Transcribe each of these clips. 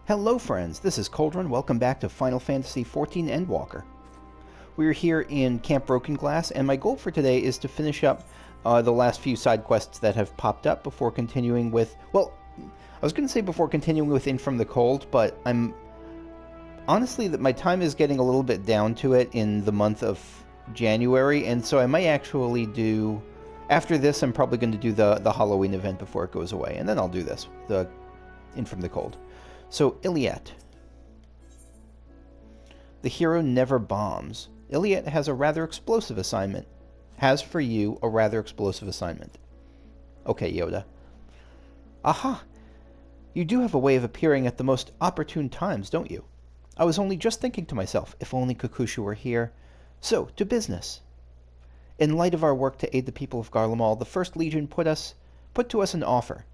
Hello friends, this is Coldrun. Welcome back to Final Fantasy XIV Endwalker. We're here in Camp Broken Glass, and my goal for today is to finish up the last few side quests that have popped up before continuing with... Well, I was going to say before continuing with In From the Cold, but I'm... Honestly, that my time is getting a little bit down to it in the month of January, and so I might actually do... After this, I'm probably going to do the Halloween event before it goes away, and then I'll do this, the In From the Cold. So, Iliet. The hero never bombs. Iliet has a rather explosive assignment. Has for you a rather explosive assignment. Okay, Yoda. Aha! You do have a way of appearing at the most opportune times, don't you? I was only just thinking to myself, if only Kakusha were here. So, to business. In light of our work to aid the people of Garlemald, the First Legion put to us an offer.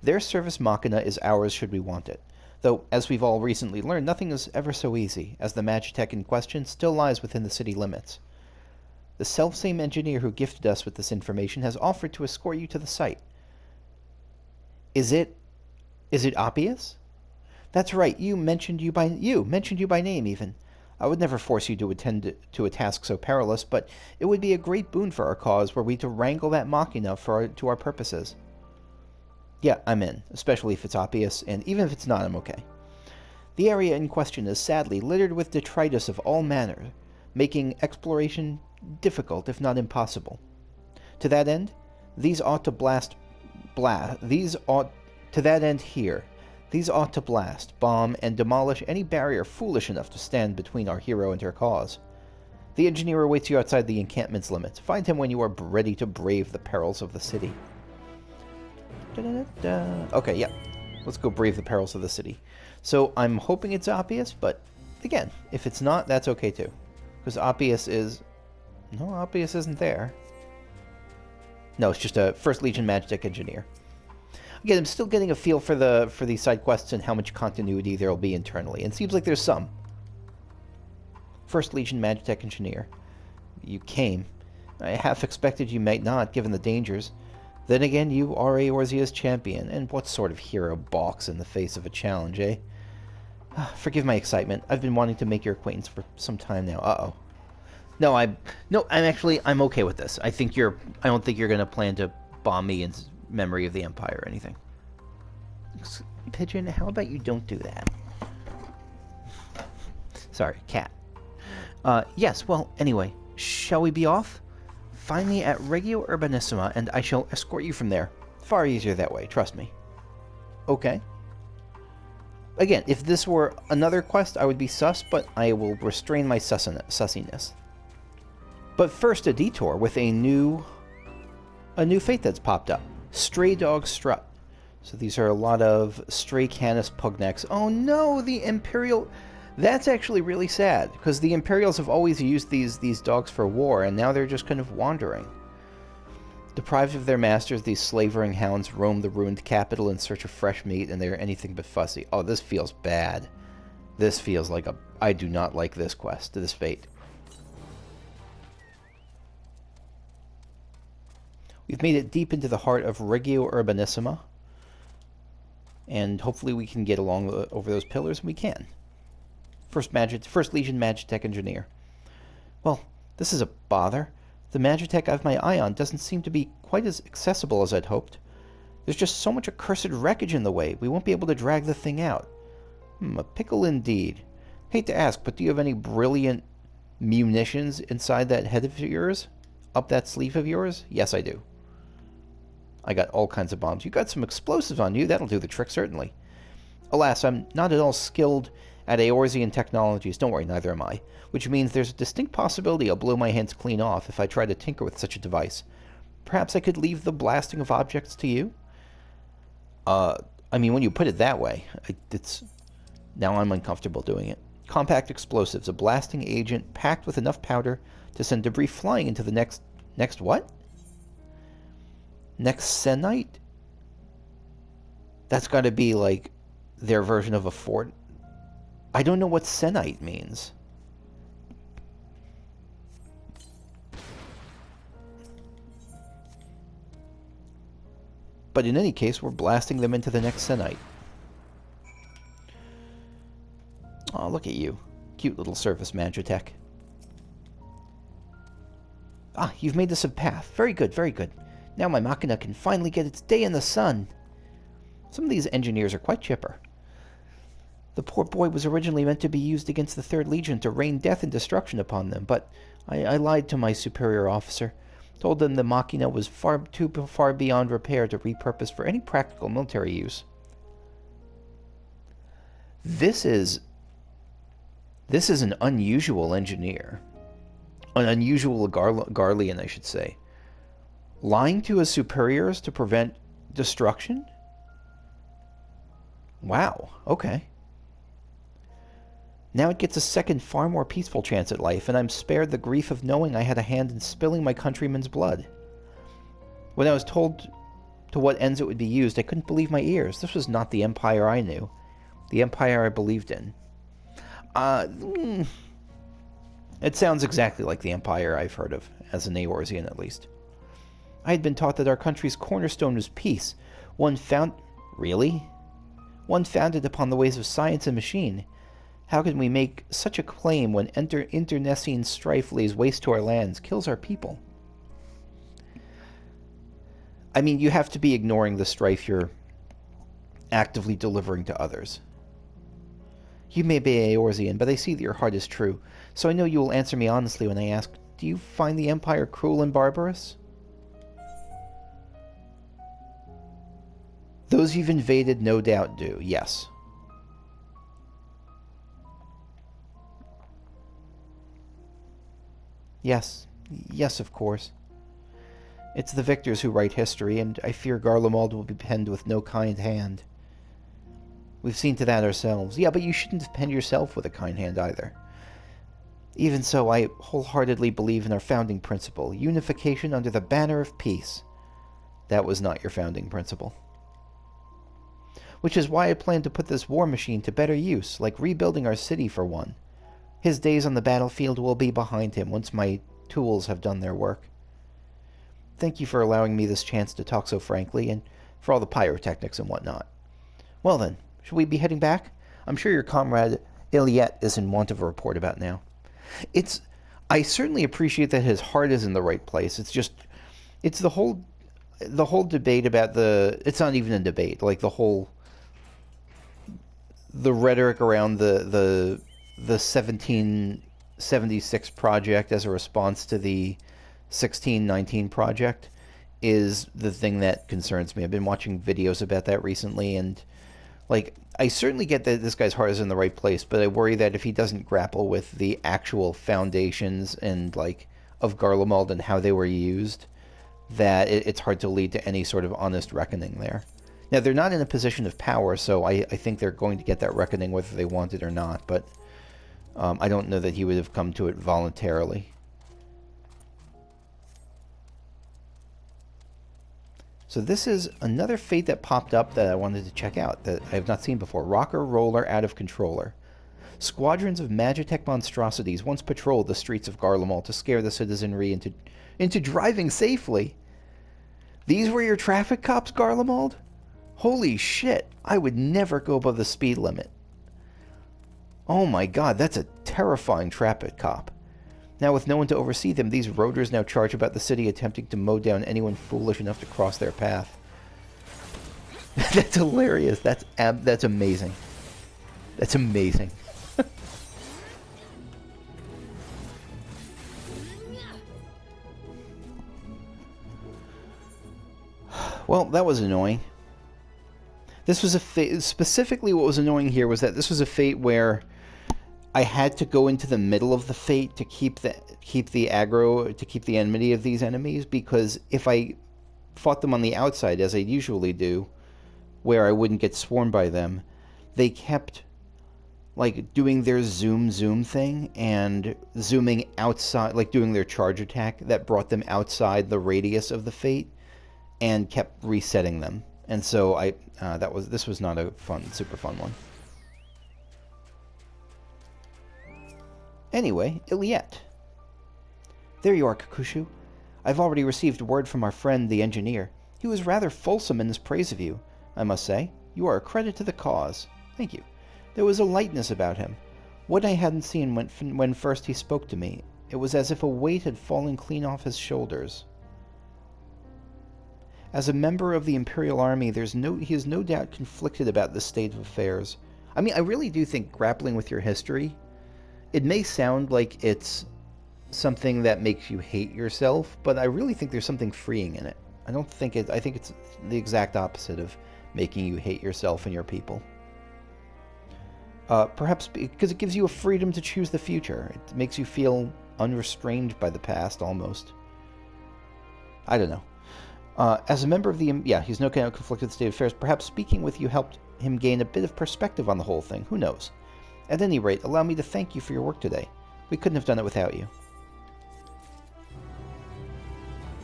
Their service machina is ours should we want it. Though, as we've all recently learned, nothing is ever so easy, as the Magitek in question still lies within the city limits. The selfsame engineer who gifted us with this information has offered to escort you to the site. Is it obvious? That's right, mentioned you by name even. I would never force you to attend to a task so perilous, but it would be a great boon for our cause were we to wrangle that machina to our purposes. Yeah, I'm in, especially if it's obvious, and even if it's not, I'm okay. The area in question is sadly littered with detritus of all manner, making exploration difficult, if not impossible. To that end, these ought to blast, bomb, and demolish any barrier foolish enough to stand between our hero and her cause. The engineer awaits you outside the encampment's limits. Find him when you are ready to brave the perils of the city. Okay, yeah. Let's go brave the perils of the city. So I'm hoping it's obvious, but again, if it's not, that's okay too. Because obvious is... No, obvious isn't there. No, it's just a First Legion Magitek engineer. Again, I'm still getting a feel for these side quests and how much continuity there will be internally. And it seems like there's some. First Legion Magitek engineer. You came. I half expected you might not, given the dangers. Then again, you are Eorzea's champion, and what sort of hero balks in the face of a challenge, eh? Forgive my excitement. I've been wanting to make your acquaintance for some time now. Uh-oh. I'm okay with this. I don't think you're going to plan to bomb me in memory of the Empire or anything. Pigeon, how about you don't do that? Sorry, cat. Yes, well, anyway, shall we be off? Find me at Regio Urbanissima, and I shall escort you from there. Far easier that way, trust me. Okay. Again, if this were another quest, I would be sus, but I will restrain my sussiness. But first, a detour with a new fate that's popped up. Stray Dog Strut. So these are a lot of stray Canis Pugnecks. Oh no, the Imperial... That's actually really sad, because the Imperials have always used these dogs for war, and now they're just kind of wandering. Deprived of their masters, these slavering hounds roam the ruined capital in search of fresh meat, and they are anything but fussy. Oh, this feels bad. This feels like I do not like this quest, this fate. We've made it deep into the heart of Regio Urbanissima, and hopefully we can get along over those pillars, and we can. First Legion Magitek engineer. Well, this is a bother. The Magitek I've my eye on doesn't seem to be quite as accessible as I'd hoped. There's just so much accursed wreckage in the way, we won't be able to drag the thing out. A pickle indeed. Hate to ask, but do you have any brilliant munitions inside that head of yours? Up that sleeve of yours? Yes, I do. I got all kinds of bombs. You got some explosives on you, that'll do the trick, certainly. Alas, I'm not at all skilled at Eorzean technologies. Don't worry, neither am I. Which means there's a distinct possibility I'll blow my hands clean off if I try to tinker with such a device. Perhaps I could leave the blasting of objects to you? I mean, when you put it that way, now I'm uncomfortable doing it. Compact explosives, a blasting agent packed with enough powder to send debris flying into the next what? Next Senite? That's got to be like their version of a fort. I don't know what Senite means. But in any case, we're blasting them into the next Senite. Oh, look at you. Cute little service Magitek. Ah, you've made this a path. Very good, very good. Now my machina can finally get its day in the sun. Some of these engineers are quite chipper. The poor boy was originally meant to be used against the Third Legion to rain death and destruction upon them, but I lied to my superior officer. Told them the machina was too far beyond repair to repurpose for any practical military use. This is an unusual engineer. An unusual Garlean, I should say. Lying to his superiors to prevent destruction? Wow, okay. Now it gets a second, far more peaceful chance at life, and I'm spared the grief of knowing I had a hand in spilling my countrymen's blood. When I was told to what ends it would be used, I couldn't believe my ears. This was not the Empire I knew. The Empire I believed in. It sounds exactly like the Empire I've heard of, as an Eorzean at least. I had been taught that our country's cornerstone was peace. Really? One founded upon the ways of science and machine. How can we make such a claim when internecine strife lays waste to our lands, kills our people? I mean, you have to be ignoring the strife you're actively delivering to others. You may be Eorzean, but I see that your heart is true, so I know you will answer me honestly when I ask, do you find the Empire cruel and barbarous? Those you've invaded no doubt do, yes. Yes, of course. It's the victors who write history, and I fear Garlemald will be penned with no kind hand. We've seen to that ourselves. Yeah, but you shouldn't have penned yourself with a kind hand either. Even so, I wholeheartedly believe in our founding principle, unification under the banner of peace. That was not your founding principle. Which is why I plan to put this war machine to better use, like rebuilding our city for one. His days on the battlefield will be behind him once my tools have done their work. Thank you for allowing me this chance to talk so frankly, and for all the pyrotechnics and whatnot. Well then, should we be heading back? I'm sure your comrade Emet is in want of a report about now. I certainly appreciate that his heart is in the right place. It's the whole debate about it's not even a debate, like the rhetoric around the 1776 project as a response to the 1619 project is the thing that concerns me. I've been watching videos about that recently, and I certainly get that this guy's heart is in the right place, but I worry that if he doesn't grapple with the actual foundations and of Garlemald and how they were used, that it's hard to lead to any sort of honest reckoning there. Now, they're not in a position of power, so I think they're going to get that reckoning whether they want it or not, but I don't know that he would have come to it voluntarily. So this is another fate that popped up that I wanted to check out, that I have not seen before. Rocker Roller Out of Controller. Squadrons of Magitek monstrosities once patrolled the streets of Garlemald to scare the citizenry into driving safely. These were your traffic cops, Garlemald? Holy shit, I would never go above the speed limit. Oh my god, that's a terrifying traffic cop. Now with no one to oversee them, these roaders now charge about the city, attempting to mow down anyone foolish enough to cross their path. That's hilarious. That's amazing. That's amazing. Well, that was annoying. This was a fate. Specifically, what was annoying here was that this was a fate where I had to go into the middle of the fate to keep the aggro, to keep the enmity of these enemies, because if I fought them on the outside, as I usually do, where I wouldn't get swarmed by them, they kept doing their zoom thing and zooming outside, doing their charge attack that brought them outside the radius of the fate and kept resetting them. And so this was not a super fun one. Anyway, Emet. There you are, Kakushu. I've already received word from our friend the engineer. He was rather fulsome in his praise of you, I must say. You are a credit to the cause. Thank you. There was a lightness about him, What I hadn't seen when first he spoke to me, it was as if a weight had fallen clean off his shoulders. As a member of the Imperial Army, he is no doubt conflicted about this state of affairs. I mean, I really do think grappling with your history, it may sound like it's something that makes you hate yourself, but I really think there's something freeing in it. I think it's the exact opposite of making you hate yourself and your people. Perhaps because it gives you a freedom to choose the future. It makes you feel unrestrained by the past, almost. I don't know. As a member of the... Yeah, he's no kind of conflicted state of affairs. Perhaps speaking with you helped him gain a bit of perspective on the whole thing. Who knows? At any rate, allow me to thank you for your work today. We couldn't have done it without you.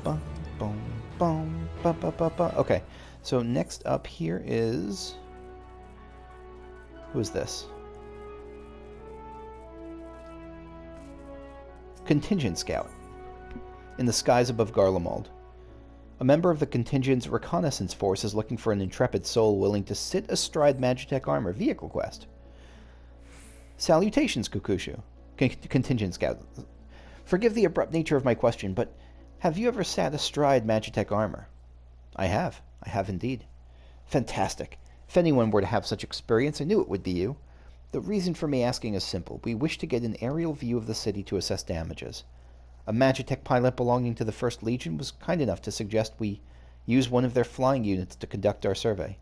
Bum, bum, bum, ba, ba, ba, ba. Okay, so next up here is... Who is this? Contingent Scout. In the skies above Garlemald. A member of the contingent's reconnaissance force is looking for an intrepid soul willing to sit astride Magitek armor. Vehicle quest. Salutations, Kukushu. Contingent Scout. Forgive the abrupt nature of my question, but have you ever sat astride Magitek armor? I have. I have indeed. Fantastic. If anyone were to have such experience, I knew it would be you. The reason for me asking is simple. We wish to get an aerial view of the city to assess damages. A Magitek pilot belonging to the 1st Legion was kind enough to suggest we use one of their flying units to conduct our survey.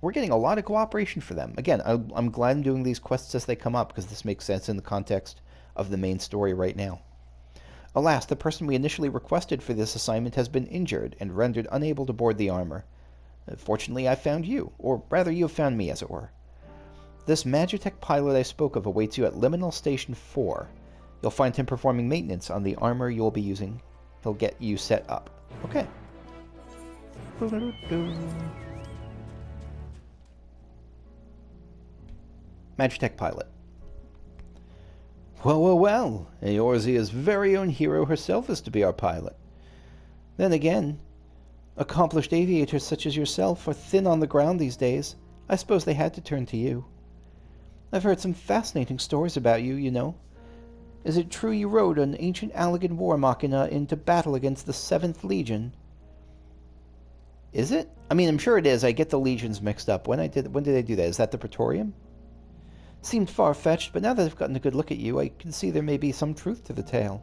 We're getting a lot of cooperation for them. Again, I'm glad I'm doing these quests as they come up, because this makes sense in the context of the main story right now. Alas, the person we initially requested for this assignment has been injured and rendered unable to board the armor. Fortunately, I found you, or rather you have found me, as it were. This Magitek pilot I spoke of awaits you at Liminal Station 4. You'll find him performing maintenance on the armor you'll be using. He'll get you set up. Okay. Magitek pilot. Well, well, well. Eorzea's very own hero herself is to be our pilot. Then again, accomplished aviators such as yourself are thin on the ground these days. I suppose they had to turn to you. I've heard some fascinating stories about you, you know. Is it true you rode an ancient Allagan war machina into battle against the 7th Legion? Is it? I mean, I'm sure it is. I get the legions mixed up. When did I do that? Is that the Praetorium? Seemed far-fetched, but now that I've gotten a good look at you, I can see there may be some truth to the tale.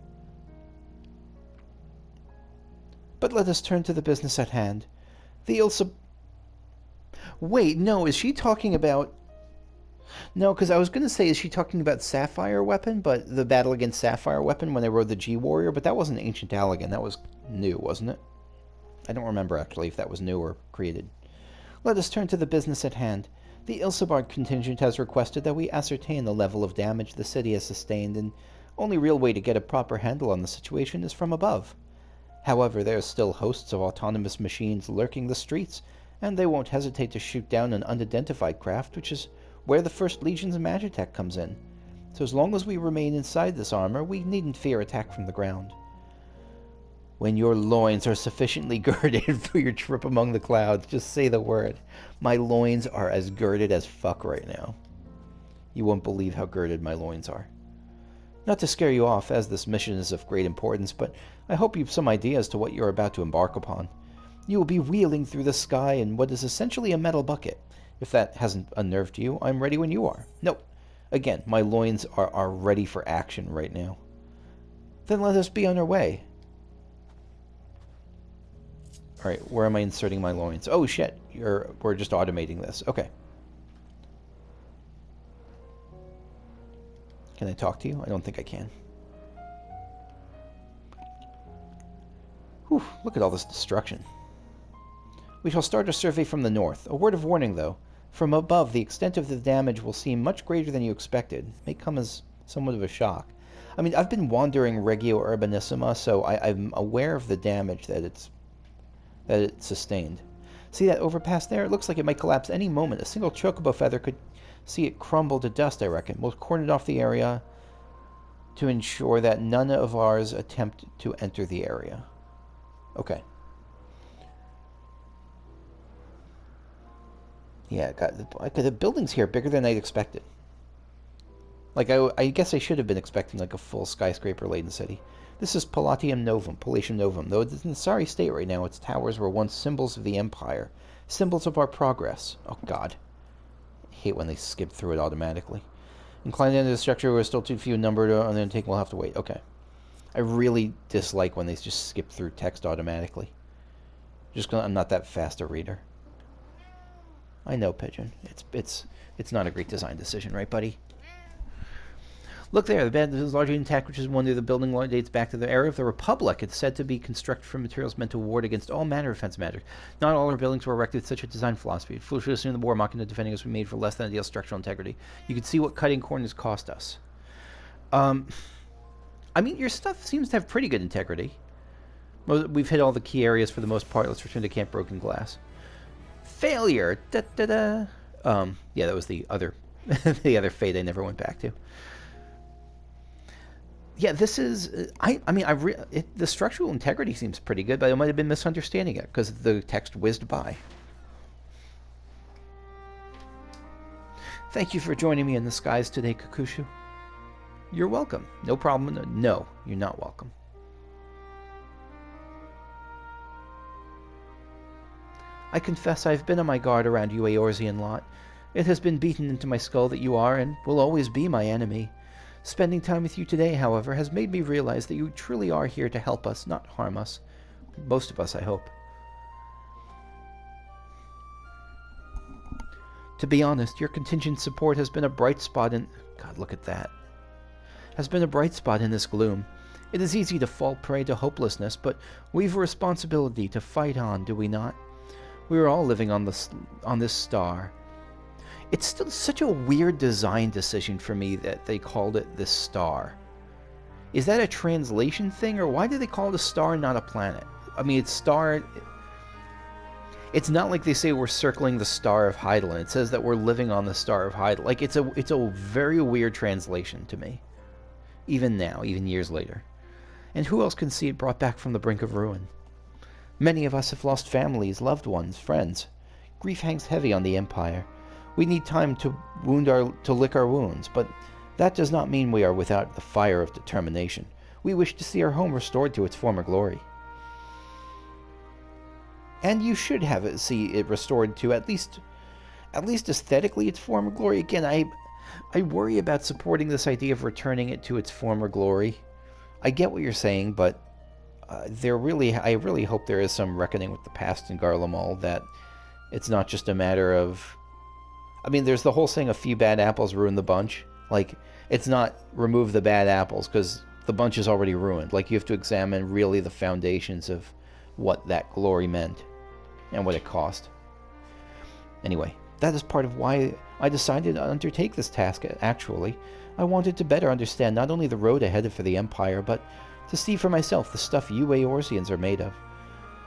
But let us turn to the business at hand. The Wait, no, is she talking about... No, because I was going to say, is she talking about Sapphire Weapon, but the battle against Sapphire Weapon when I rode the G-Warrior, but that wasn't Ancient Allagan, that was new, wasn't it? I don't remember, actually, if that was new or created. Let us turn to the business at hand. The Ilsebard contingent has requested that we ascertain the level of damage the city has sustained, and only real way to get a proper handle on the situation is from above. However, there are still hosts of autonomous machines lurking the streets, and they won't hesitate to shoot down an unidentified craft, which is where the 1st Legion's Magitek comes in. So as long as we remain inside this armor, we needn't fear attack from the ground. When your loins are sufficiently girded for your trip among the clouds, just say the word. My loins are as girded as fuck right now. You won't believe how girded my loins are. Not to scare you off, as this mission is of great importance, but I hope you've some idea as to what you're about to embark upon. You will be wheeling through the sky in what is essentially a metal bucket. If that hasn't unnerved you, I'm ready when you are. Nope. Again, my loins are ready for action right now. Then let us be on our way. Alright, where am I inserting my loins? Oh shit, we're just automating this. Okay. Can I talk to you? I don't think I can. Whew, look at all this destruction. We shall start a survey from the north. A word of warning, though. From above, the extent of the damage will seem much greater than you expected. It may come as somewhat of a shock. I mean, I've been wandering Regio Urbanissima, so I'm aware of the damage that it sustained. See that overpass there? It looks like it might collapse any moment. A single chocobo feather could see it crumble to dust, I reckon. We'll cordon off the area to ensure that none of ours attempt to enter the area. Okay. Yeah, the buildings here are bigger than I'd expected. Like, I guess I should have been expecting, like, a full skyscraper-laden city. This is Palatium Novum, Palatium Novum. Though it's in a sorry state right now, its towers were once symbols of the Empire. Symbols of our progress. Oh, God. I hate when they skip through it automatically. Inclined into the structure, we're still too few in number to undertake, we'll have to wait. Okay. I really dislike when they just skip through text automatically. Just 'cause I'm not that fast a reader. I know, Pigeon. It's not a great design decision, right, buddy? Look there, the bed is largely intact, which is wonder the building dates back to the era of the Republic. It's said to be constructed from materials meant to ward against all manner of offensive magic. Not all our buildings were erected with such a design philosophy. Foolish to assume the war mocking the defending us were made for less than ideal structural integrity. You can see what cutting corners cost us. I mean, your stuff seems to have pretty good integrity. We've hit all the key areas for the most part. Let's return to Camp Broken Glass. Failure! Da-da-da! Yeah, that was the other the other fate I never went back to. Yeah, this is... I mean, the structural integrity seems pretty good, but I might have been misunderstanding it because the text whizzed by. Thank you for joining me in the skies today, Kakushu. You're welcome. No problem. No, you're not welcome. I confess I've been on my guard around you Eorzean lot. It has been beaten into my skull that you are and will always be my enemy. Spending time with you today, however, has made me realize that you truly are here to help us, not harm us. Most of us, I hope. To be honest, your contingent support has been a bright spot in... God, look at that. Has been a bright spot in this gloom. It is easy to fall prey to hopelessness, but we've a responsibility to fight on, do we not? We are all living on this star. It's still such a weird design decision for me that they called it this star. Is that a translation thing, or why do they call it a star and not a planet? I mean, it's star... It's not like they say we're circling the Star of Hydaelyn. It says that we're living on the Star of Hydaelyn. Like, it's a very weird translation to me. Even now, even years later. And who else can see it brought back from the brink of ruin? Many of us have lost families, loved ones, friends. Grief hangs heavy on the Empire. We need time to lick our wounds, but that does not mean we are without the fire of determination. We wish to see our home restored to its former glory. And you should see it restored to at least aesthetically its former glory. Again, I worry about supporting this idea of returning it to its former glory. I get what you're saying, but I really hope there is some reckoning with the past in Garlemald, that it's not just a matter of... I mean, there's the whole saying, a few bad apples ruin the bunch. Like, it's not remove the bad apples, because the bunch is already ruined. Like, you have to examine really the foundations of what that glory meant and what it cost. Anyway, that is part of why I decided to undertake this task, actually. I wanted to better understand not only the road ahead for the Empire, but to see for myself the stuff you Eorzeans are made of.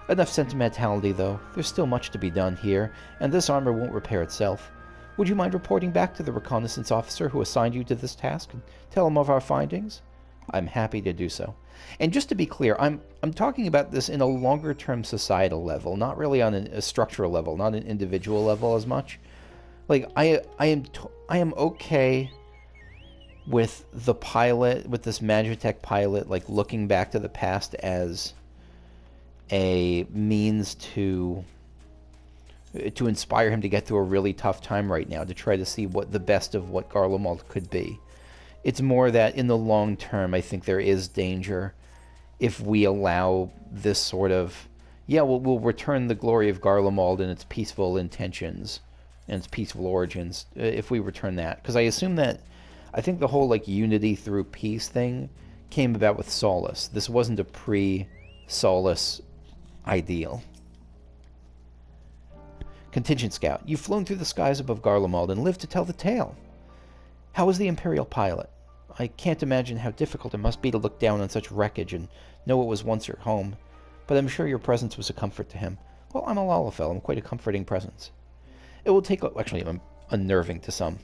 Enough sentimentality, though. There's still much to be done here, and this armor won't repair itself. Would you mind reporting back to the reconnaissance officer who assigned you to this task and tell him of our findings? I'm happy to do so. And just to be clear, I'm talking about this in a longer-term societal level, not really on a structural level, not an individual level as much. Like, I am okay with the pilot, with this Magitek pilot, like, looking back to the past as a means to inspire him to get through a really tough time right now, to try to see what the best of what Garlemald could be. It's more that in the long term, I think there is danger if we allow this sort of... Yeah, we'll return the glory of Garlemald and its peaceful intentions and its peaceful origins, if we return that. Because I think the whole, like, unity through peace thing came about with Solace. This wasn't a pre-Solace ideal. Contingent Scout, you've flown through the skies above Garlemald and lived to tell the tale. How was the Imperial pilot? I can't imagine how difficult it must be to look down on such wreckage and know it was once your home, but I'm sure your presence was a comfort to him. Well, I'm a Lalafell. I'm quite a comforting presence. It will take... Actually, I'm unnerving to some.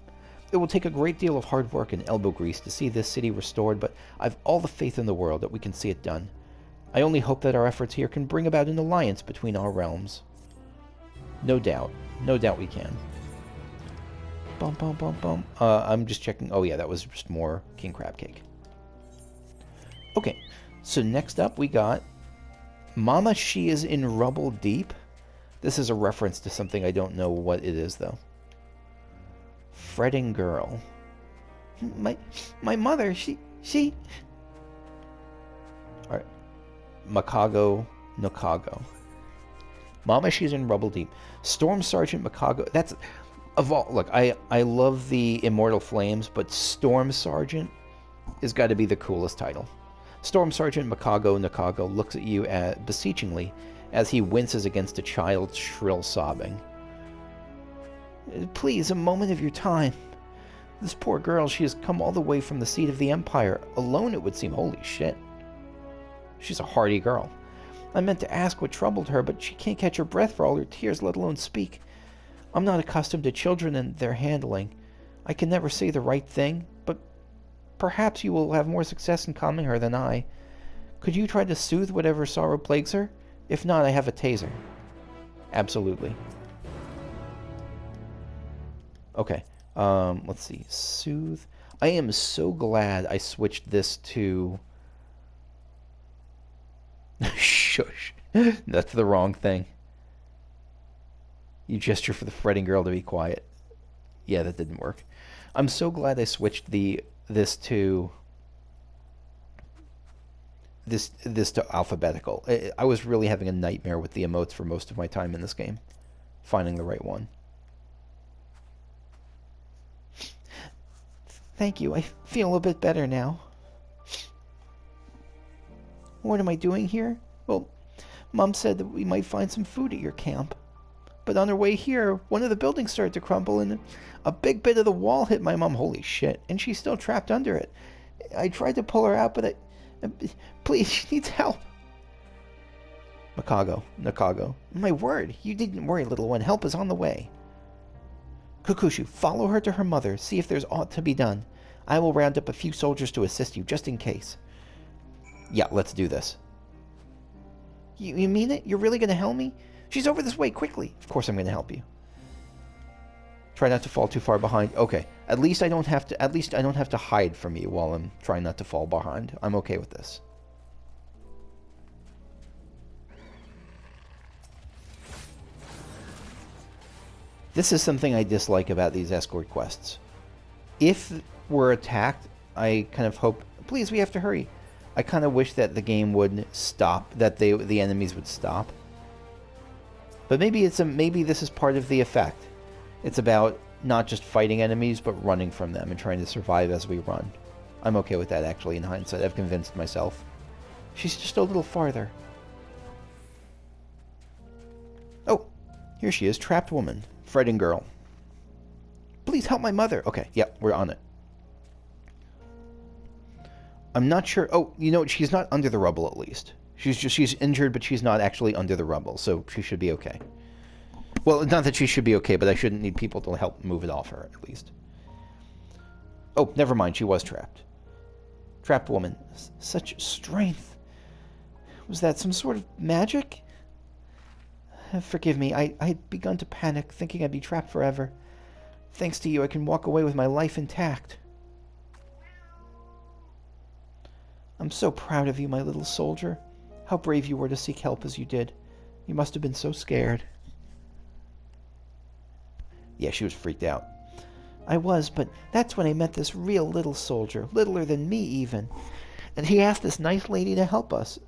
It will take a great deal of hard work and elbow grease to see this city restored, but I've all the faith in the world that we can see it done. I only hope that our efforts here can bring about an alliance between our realms. No doubt we can. Bum, bum, bum, bum. I'm just checking. Oh, yeah, that was just more king crab cake. Okay, so next up we got Mama, she is in Rubble Deep. This is a reference to something. I don't know what it is, though. Fretting girl. My mother, she... Alright. Makago Nakago. Mama, she's in Rubble Deep. Storm Sergeant Makago. That's... Of all... Look, I love the Immortal Flames, but Storm Sergeant has got to be the coolest title. Storm Sergeant Makago Nakago looks at you beseechingly as he winces against a child's shrill sobbing. Please, a moment of your time. This poor girl, she has come all the way from the seat of the Empire. Alone, it would seem. Holy shit. She's a hardy girl. I meant to ask what troubled her, but she can't catch her breath for all her tears, let alone speak. I'm not accustomed to children and their handling. I can never say the right thing, but perhaps you will have more success in calming her than I. Could you try to soothe whatever sorrow plagues her? If not, I have a taser. Absolutely. Okay. Let's see. Soothe. I am so glad I switched this to... Shush. That's the wrong thing. You gesture for the fretting girl to be quiet. Yeah, that didn't work. I'm so glad I switched this to alphabetical. I was really having a nightmare with the emotes for most of my time in this game, finding the right one. Thank you. I feel a bit better now. What am I doing here? Well, Mom said that we might find some food at your camp. But on our way here, one of the buildings started to crumble and a big bit of the wall hit my mom. Holy shit. And she's still trapped under it. I tried to pull her out, but please, she needs help. Nakago. My word, you needn't worry, little one. Help is on the way. Kukushu, follow her to her mother. See if there's aught to be done. I will round up a few soldiers to assist you, just in case. Yeah, let's do this. You mean it? You're really going to help me? She's over this way, quickly. Of course I'm going to help you. Try not to fall too far behind. Okay. At least I don't have to hide from you while I'm trying not to fall behind. I'm okay with this. This is something I dislike about these escort quests. If we're attacked, I kind of hope, please, we have to hurry. I kind of wish that the game would stop, that the enemies would stop. But maybe this is part of the effect. It's about not just fighting enemies, but running from them and trying to survive as we run. I'm okay with that, actually, in hindsight. I've convinced myself. She's just a little farther. Oh, here she is, trapped woman, fretting girl. Please help my mother. Okay, yep, we're on it. I'm not sure. Oh, you know, she's not under the rubble, at least. She's injured, but she's not actually under the rubble, so she should be okay. Well, not that she should be okay, but I shouldn't need people to help move it off her, at least. Oh, never mind, she was trapped. Trapped woman. Such strength. Was that some sort of magic? Forgive me, I'd begun to panic, thinking I'd be trapped forever. Thanks to you, I can walk away with my life intact. I'm so proud of you, my little soldier. How brave you were to seek help as you did. You must have been so scared. Yeah, she was freaked out. I was, but that's when I met this real little soldier, littler than me even. And he asked this nice lady to help us.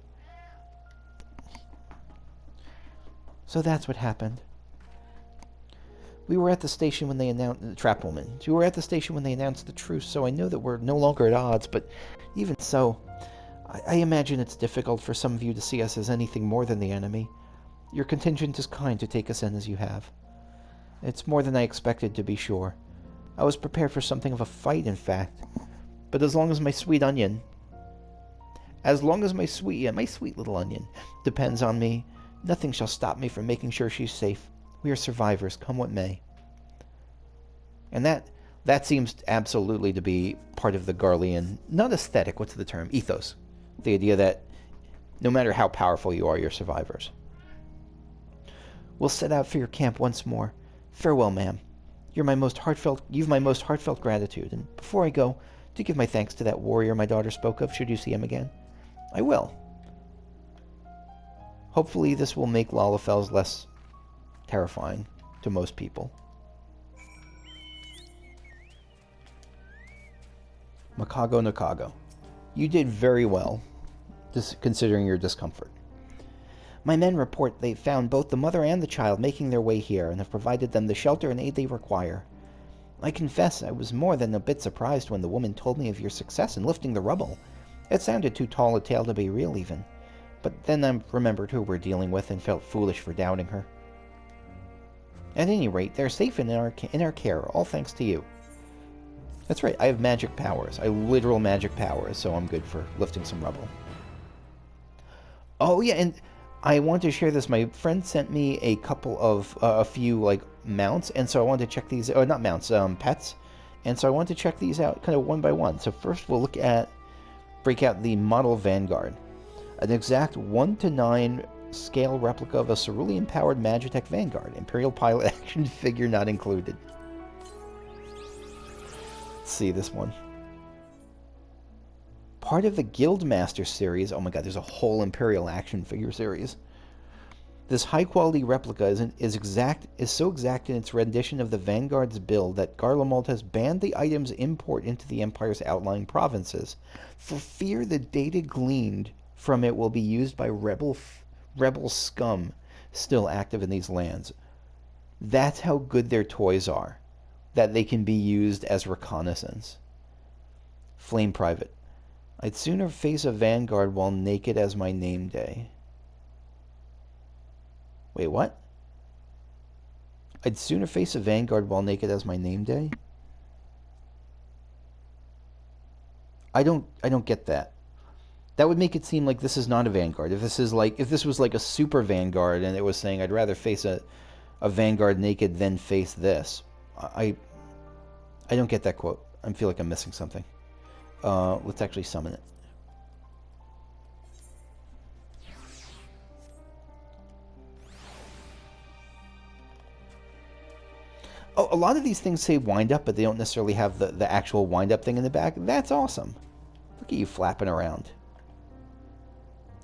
So that's what happened. We were at the station when they announced the trap woman. We were at the station when they announced the truce, so I know that we're no longer at odds, but even so, I imagine it's difficult for some of you to see us as anything more than the enemy. Your contingent is kind to take us in as you have. It's more than I expected, to be sure. I was prepared for something of a fight, in fact. But as long as my sweet little onion depends on me, nothing shall stop me from making sure she's safe. We are survivors, come what may. And that seems absolutely to be part of the Garlean, not aesthetic, what's the term? Ethos. The idea that no matter how powerful you are, you're survivors. We'll set out for your camp once more. Farewell, ma'am. You've my most heartfelt gratitude. And before I go, do give my thanks to that warrior my daughter spoke of, should you see him again. I will. Hopefully this will make Lalafels less terrifying to most people. Makago Nakago. You did very well, considering your discomfort. My men report they found both the mother and the child making their way here and have provided them the shelter and aid they require. I confess I was more than a bit surprised when the woman told me of your success in lifting the rubble. It sounded too tall a tale to be real even. But then I remembered who we're dealing with and felt foolish for doubting her. At any rate, they're safe in our care, all thanks to you. That's right, I have magic powers. I have literal magic powers, so I'm good for lifting some rubble. Oh yeah, and I want to share this. My friend sent me a couple of, a few, like, mounts, and so I wanted to check these, not mounts, pets. And so I want to check these out kind of one by one. So first we'll break out the model Vanguard. An exact 1:9 scale replica of a cerulean-powered Magitek Vanguard. Imperial pilot action figure not included. Let's see this one. Part of the Guildmaster series. Oh my god, there's a whole Imperial action figure series. This high-quality replica is so exact in its rendition of the Vanguard's build that Garlemald has banned the item's import into the Empire's outlying provinces, for fear the data gleaned from it will be used by rebel scum still active in these lands. That's how good their toys are, that they can be used as reconnaissance. Flame Private. I'd sooner face a Vanguard while naked as my name day. Wait, what? I'd sooner face a Vanguard while naked as my name day? I don't get that. That would make it seem like this is not a Vanguard. If this was like a super Vanguard and it was saying I'd rather face a Vanguard naked than face this. I don't get that quote. I feel like I'm missing something. Let's actually summon it. Oh, a lot of these things say wind up, but they don't necessarily have the actual wind up thing in the back. That's awesome. Look at you flapping around.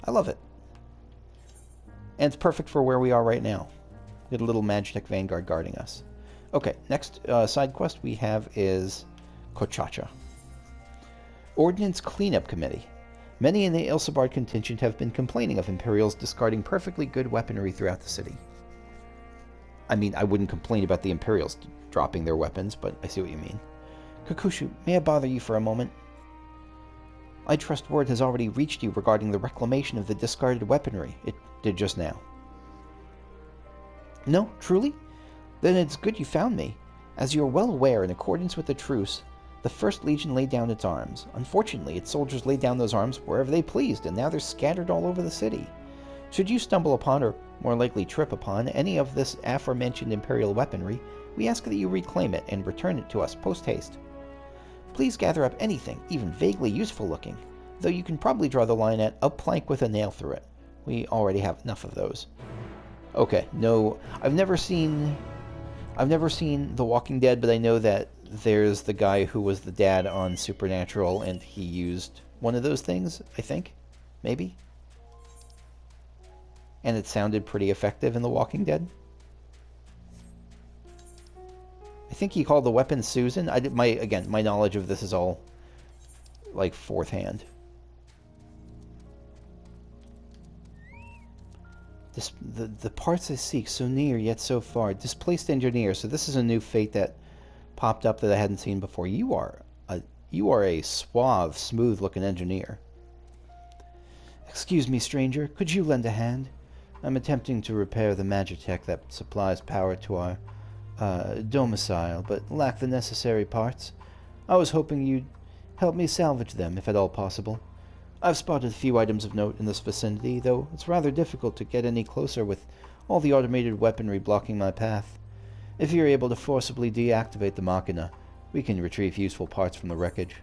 I love it. And it's perfect for where we are right now. We got a little Magitek Vanguard guarding us. Okay, next side quest we have is Kochacha. Ordnance Cleanup Committee. Many in the Ilsabard contingent have been complaining of Imperials discarding perfectly good weaponry throughout the city. I mean, I wouldn't complain about the Imperials dropping their weapons, but I see what you mean. Kakushu, may I bother you for a moment? I trust word has already reached you regarding the reclamation of the discarded weaponry. It did just now. No, truly? Then it's good you found me. As you are well aware, in accordance with the truce, the First Legion laid down its arms. Unfortunately, its soldiers laid down those arms wherever they pleased, and now they're scattered all over the city. Should you stumble upon, or more likely trip upon, any of this aforementioned Imperial weaponry, we ask that you reclaim it and return it to us post-haste. Please gather up anything, even vaguely useful looking, though you can probably draw the line at a plank with a nail through it. We already have enough of those. Okay, no, I've never seen The Walking Dead, but I know that there's the guy who was the dad on Supernatural, and he used one of those things, I think? Maybe? And it sounded pretty effective in The Walking Dead. I think he called the weapon Susan. My knowledge of this is all like fourth hand. The parts I seek, so near yet so far. Displaced engineer. So this is a new fate that popped up that I hadn't seen before. You are a suave, smooth-looking engineer. Excuse me, stranger. Could you lend a hand? I'm attempting to repair the Magitek that supplies power to our domicile, but lack the necessary parts. I was hoping you'd help me salvage them, if at all possible. I've spotted a few items of note in this vicinity, though it's rather difficult to get any closer with all the automated weaponry blocking my path. If you're able to forcibly deactivate the Machina, we can retrieve useful parts from the wreckage.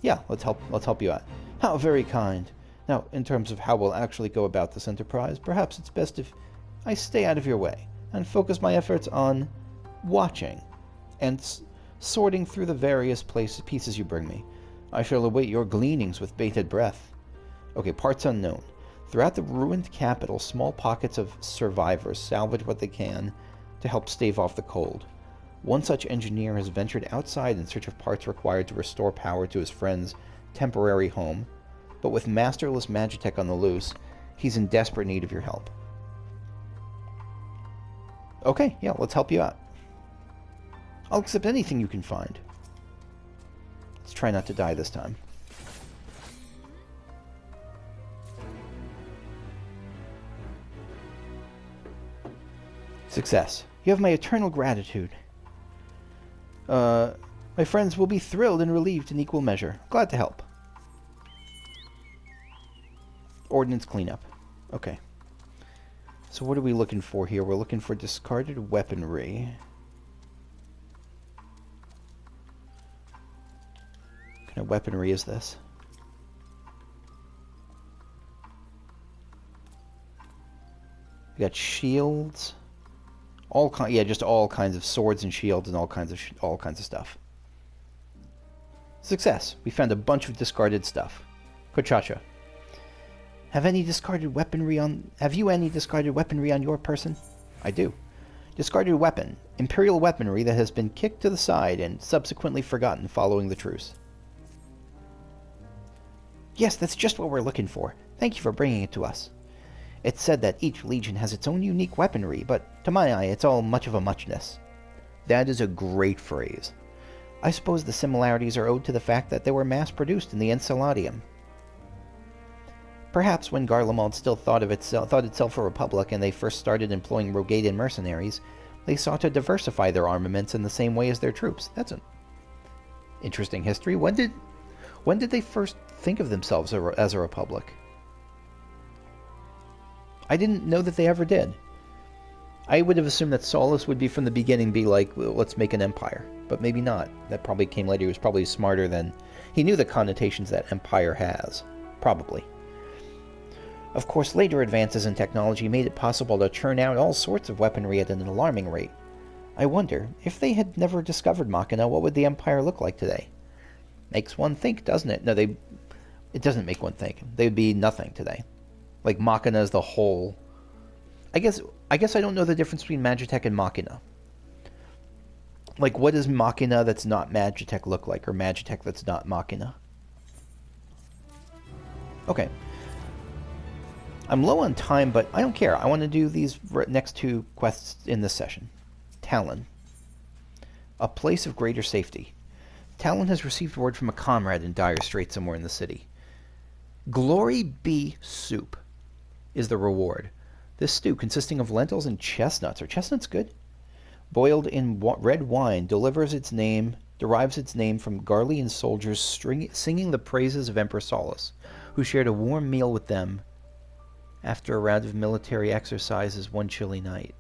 Yeah, let's help you out. How very kind. Now, in terms of how we'll actually go about this enterprise, perhaps it's best if I stay out of your way and focus my efforts on watching, and sorting through the various pieces you bring me. I shall await your gleanings with bated breath. Okay, parts unknown. Throughout the ruined capital, small pockets of survivors salvage what they can to help stave off the cold. One such engineer has ventured outside in search of parts required to restore power to his friend's temporary home, but with masterless Magitek on the loose, he's in desperate need of your help. Okay, yeah, let's help you out. I'll accept anything you can find. Let's try not to die this time. Success. You have my eternal gratitude. My friends will be thrilled and relieved in equal measure. Glad to help. Ordnance cleanup. Okay. So what are we looking for here? We're looking for discarded weaponry. What kind of weaponry is this? We got shields. Just all kinds of swords and shields and all kinds of stuff. Success. We found a bunch of discarded stuff. Kochacha. Have you any discarded weaponry on your person? I do. Discarded weapon. Imperial weaponry that has been kicked to the side and subsequently forgotten following the truce. Yes, that's just what we're looking for. Thank you for bringing it to us. It's said that each legion has its own unique weaponry, but to my eye, it's all much of a muchness. That is a great phrase. I suppose the similarities are owed to the fact that they were mass-produced in the Enceladium. Perhaps when Garlemald still thought itself a republic and they first started employing Rogadian mercenaries, they sought to diversify their armaments in the same way as their troops. That's an interesting history. When did they first think of themselves as a republic? I didn't know that they ever did. I would have assumed that Solus would be from the beginning be like, well, let's make an empire. But maybe not. That probably came later. He was probably smarter than... He knew the connotations that empire has. Probably. Of course, later advances in technology made it possible to churn out all sorts of weaponry at an alarming rate. I wonder, if they had never discovered Machina, what would the empire look like today? Makes one think, doesn't it? No, it doesn't make one think. They'd be nothing today. Like, Machina is the whole... I guess I don't know the difference between Magitek and Machina. Like, what does Machina that's not Magitek look like? Or Magitek that's not Machina? Okay. I'm low on time, but I don't care. I want to do these next two quests in this session. Talon. A place of greater safety. Talon has received word from a comrade in dire straits somewhere in the city. Glory be soup is the reward. This stew, consisting of lentils and chestnuts. Are chestnuts good? Boiled in red wine, derives its name from Garlean soldiers singing the praises of Emperor Solus, who shared a warm meal with them after a round of military exercises one chilly night.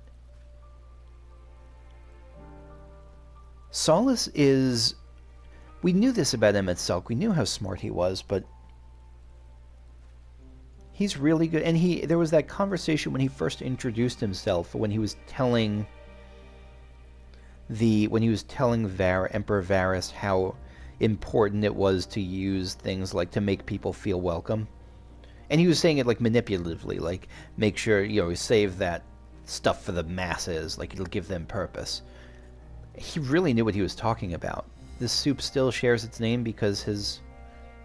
Solus is... We knew this about Emet-Selch. We knew how smart he was, but he's really good. And there was that conversation when he first introduced himself, when he was telling Emperor Varus how important it was to use things like to make people feel welcome. And he was saying it like manipulatively, like make sure, save that stuff for the masses, like it'll give them purpose. He really knew what he was talking about. This soup still shares its name because his...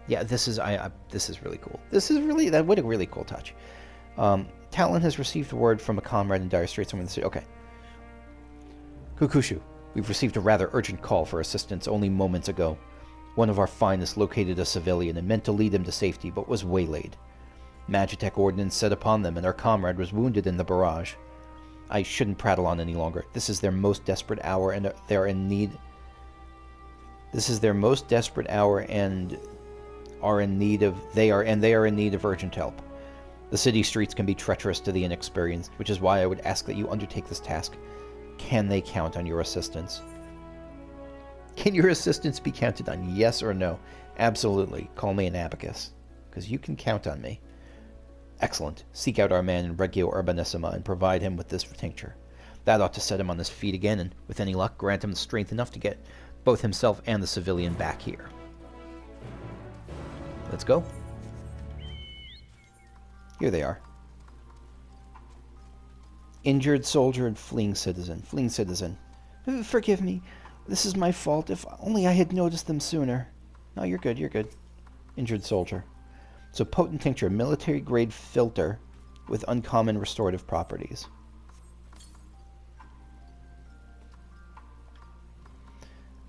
Yeah, this is really cool. What a really cool touch. Talon has received word from a comrade in dire straits somewhere in the city. Okay. Kukushu, we've received a rather urgent call for assistance only moments ago. One of our finest located a civilian and meant to lead him to safety, but was waylaid. Magitek ordnance set upon them, and our comrade was wounded in the barrage. I shouldn't prattle on any longer. This is their most desperate hour, and they are in need of urgent help. The city streets can be treacherous to the inexperienced, which is why I would ask that you undertake this task. Can they count on your assistance? Can your assistance be counted on, yes or no? Absolutely. Call me an abacus, because you can count on me. Excellent. Seek out our man in Regio Urbanissima and provide him with this tincture. That ought to set him on his feet again, and with any luck, grant him the strength enough to get both himself and the civilian back here. Let's go. Here they are. Injured soldier and fleeing citizen. Fleeing citizen. Forgive me. This is my fault. If only I had noticed them sooner. No, you're good, you're good. Injured soldier. So potent tincture, military-grade filter with uncommon restorative properties.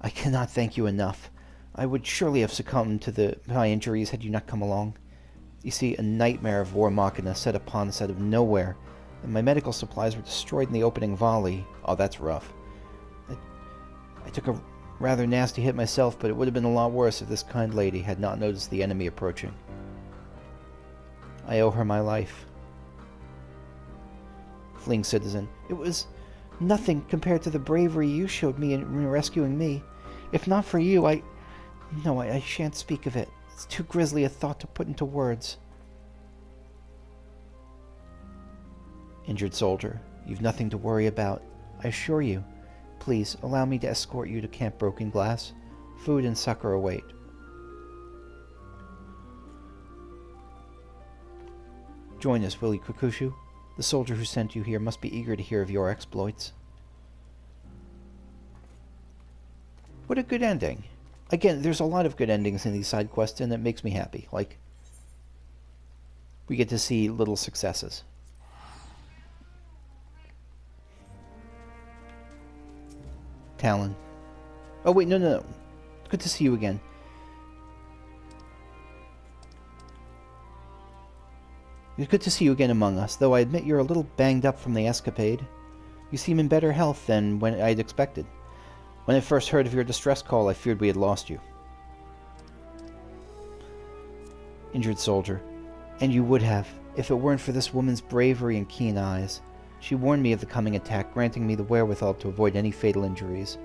I cannot thank you enough. I would surely have succumbed to my injuries had you not come along. You see, a nightmare of war machina set upon us out of nowhere, and my medical supplies were destroyed in the opening volley. Oh, that's rough. I took a rather nasty hit myself, but it would have been a lot worse if this kind lady had not noticed the enemy approaching. I owe her my life. Fleeing citizen. It was nothing compared to the bravery you showed me in rescuing me. If not for you, I shan't speak of it. It's too grisly a thought to put into words. Injured soldier. You've nothing to worry about. I assure you. Please, allow me to escort you to Camp Broken Glass. Food and succor await. Join us, will you, Kukushu? The soldier who sent you here must be eager to hear of your exploits. What a good ending. Again, there's a lot of good endings in these side quests, and it makes me happy. Like, we get to see little successes. Talon. Oh, wait, no. Good to see you again. It's good to see you again among us, though I admit you're a little banged up from the escapade. You seem in better health than when I'd expected. When I first heard of your distress call, I feared we had lost you. Injured soldier. And you would have, if it weren't for this woman's bravery and keen eyes. She warned me of the coming attack, granting me the wherewithal to avoid any fatal injuries.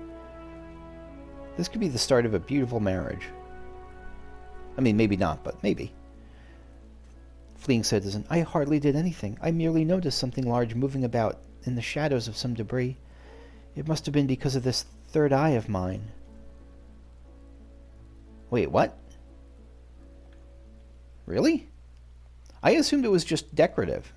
This could be the start of a beautiful marriage. I mean, maybe not, but maybe. Fleeing citizen. I hardly did anything. I merely noticed something large moving about in the shadows of some debris. It must have been because of this third eye of mine. Wait, what? Really? I assumed it was just decorative.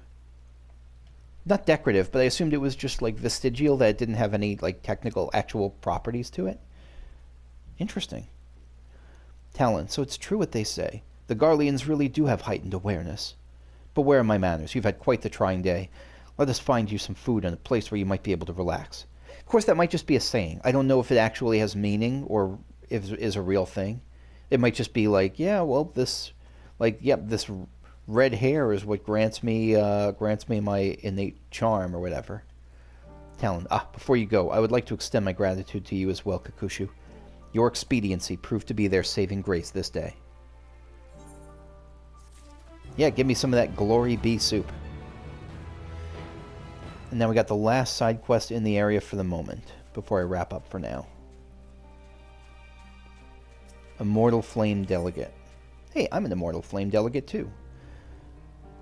Not decorative, but I assumed it was just like vestigial, that it didn't have any like technical actual properties to it. Interesting. Talon, so it's true what they say. The Garleans really do have heightened awareness. But where are my manners? You've had quite the trying day. Let us find you some food and a place where you might be able to relax. Of course, that might just be a saying. I don't know if it actually has meaning or if it is a real thing. It might just be like, yeah, well, this red hair is what grants me my innate charm or whatever. Talon, before you go, I would like to extend my gratitude to you as well, Kukushu. Your expediency proved to be their saving grace this day. Yeah, give me some of that glory bee soup. And now we got the last side quest in the area for the moment, before I wrap up for now. Immortal Flame Delegate. Hey, I'm an Immortal Flame Delegate too.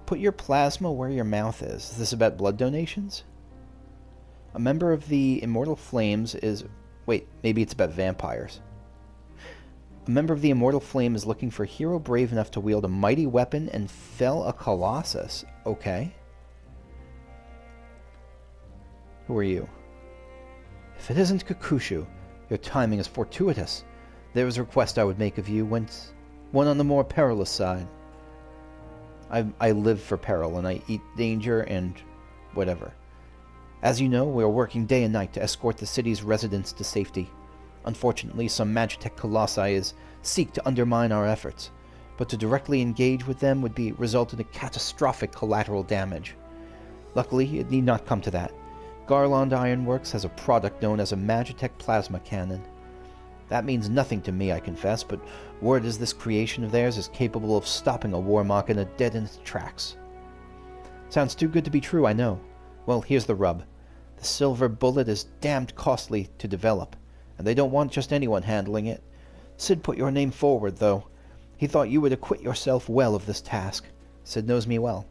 Put your plasma where your mouth is. Is this about blood donations? A member of the Immortal Flames is... Wait, maybe it's about vampires. A member of the Immortal Flame is looking for a hero brave enough to wield a mighty weapon and fell a colossus. Okay. Who are you? If it isn't Kukushu, your timing is fortuitous. There is a request I would make of you, one on the more perilous side. I live for peril, and I eat danger and whatever. As you know, we are working day and night to escort the city's residents to safety. Unfortunately, some Magitek colossi seek to undermine our efforts, but to directly engage with them would result in a catastrophic collateral damage. Luckily, it need not come to that. Garlemald Ironworks has a product known as a Magitek plasma cannon. That means nothing to me, I confess, but word is this creation of theirs is capable of stopping a war machina dead in its tracks. Sounds too good to be true, I know. Well, here's the rub. The silver bullet is damned costly to develop, and they don't want just anyone handling it. Sid put your name forward, though. He thought you would acquit yourself well of this task. Sid knows me well.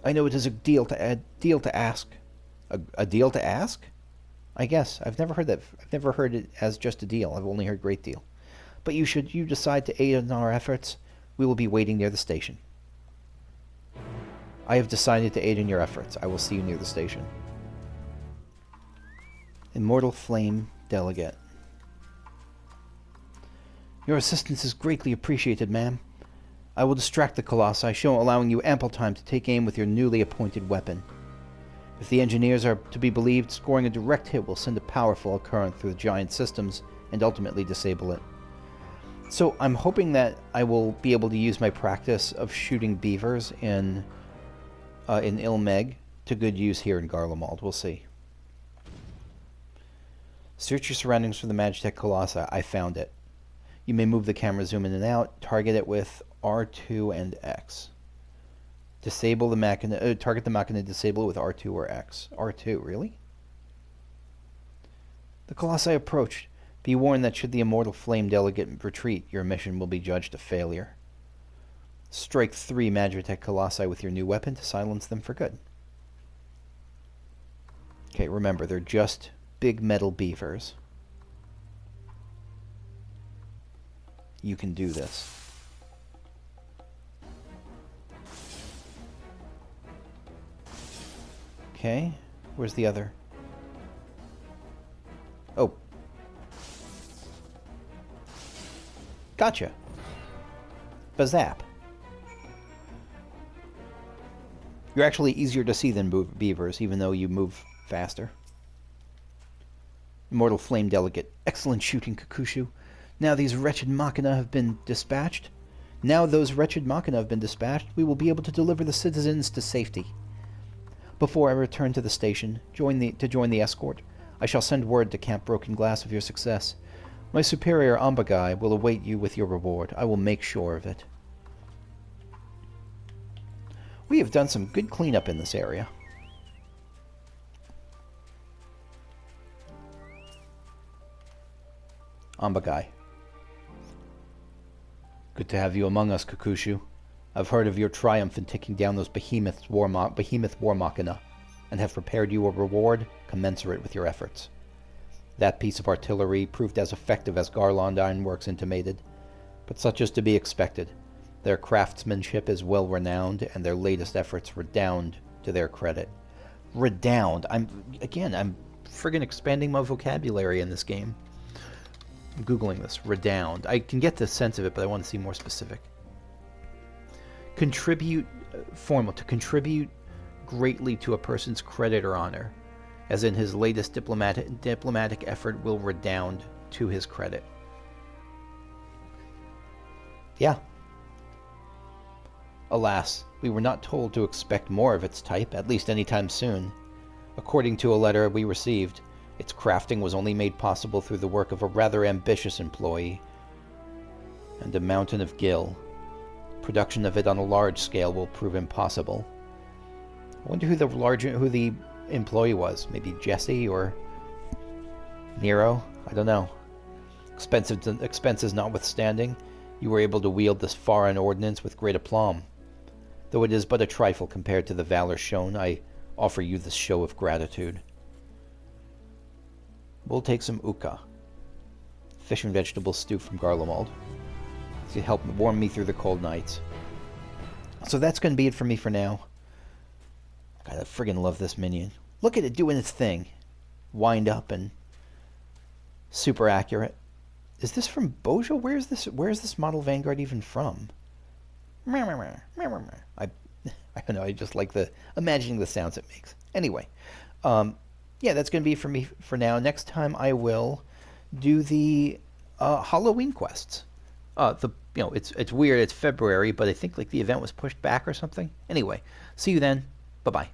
I know it is a deal to ask. A deal to ask? I guess. I've never heard that. I've never heard it as just a deal. I've only heard great deal. But should you decide to aid in our efforts, we will be waiting near the station. I have decided to aid in your efforts. I will see you near the station. Immortal Flame Delegate. Your assistance is greatly appreciated, ma'am. I will distract the Colossi, allowing you ample time to take aim with your newly appointed weapon. If the engineers are to be believed, scoring a direct hit will send a powerful current through the giant systems and ultimately disable it. So I'm hoping that I will be able to use my practice of shooting beavers in Ilmeg to good use here in Garlemald. We'll see. Search your surroundings for the Magitek Colossi. I found it. You may move the camera, zoom in and out, target it with R2 and X. Disable the Machina, target the Machina, disable it with R2 or X. R2, really? The Colossi approached. Be warned that should the Immortal Flame Delegate retreat, your mission will be judged a failure. Strike 3 Magitek Colossi with your new weapon to silence them for good. Okay, remember, they're just big metal beavers. You can do this. Okay, where's the other? Oh. Gotcha. Bazap. You're actually easier to see than beavers, even though you move faster. Immortal Flame Delegate. Excellent shooting, Kakushu. Now these wretched Machina have been dispatched. Now those wretched Machina have been dispatched, we will be able to deliver the citizens to safety. Before I return to the station, to join the escort, I shall send word to Camp Broken Glass of your success. My superior, Ambagai, will await you with your reward. I will make sure of it. We have done some good cleanup in this area. Ambagai. Good to have you among us, Kakushu. I've heard of your triumph in taking down those behemoth war machina, and have prepared you a reward commensurate with your efforts. That piece of artillery proved as effective as Garlemald Ironworks intimated, but such is to be expected. Their craftsmanship is well renowned, and their latest efforts redound to their credit. Redound. I'm friggin' expanding my vocabulary in this game. I'm Googling this. Redound. I can get the sense of it, but I want to see more specific. Contribute, formal, to contribute greatly to a person's credit or honor, as in his latest diplomatic effort will redound to his credit. Yeah. Alas, we were not told to expect more of its type, at least anytime soon. According to a letter we received, its crafting was only made possible through the work of a rather ambitious employee, and a mountain of gil. Production of it on a large scale will prove impossible. I wonder who the employee was. Maybe Jesse or Nero? I don't know. Expenses notwithstanding, you were able to wield this foreign ordnance with great aplomb. Though it is but a trifle compared to the valor shown, I offer you this show of gratitude. We'll take some uka. Fish and vegetable stew from Garlemald. To help warm me through the cold nights. So that's going to be it for me for now. God, I friggin' love this minion. Look at it doing its thing. Wind up and super accurate. Is this from Bojo? Where is this model Vanguard even from? I don't know, I just like imagining the sounds it makes. Anyway, yeah, that's going to be it for me for now. Next time I will do the Halloween quests. It's weird, it's February, but I think like the event was pushed back or something. Anyway, see you then. Bye-bye.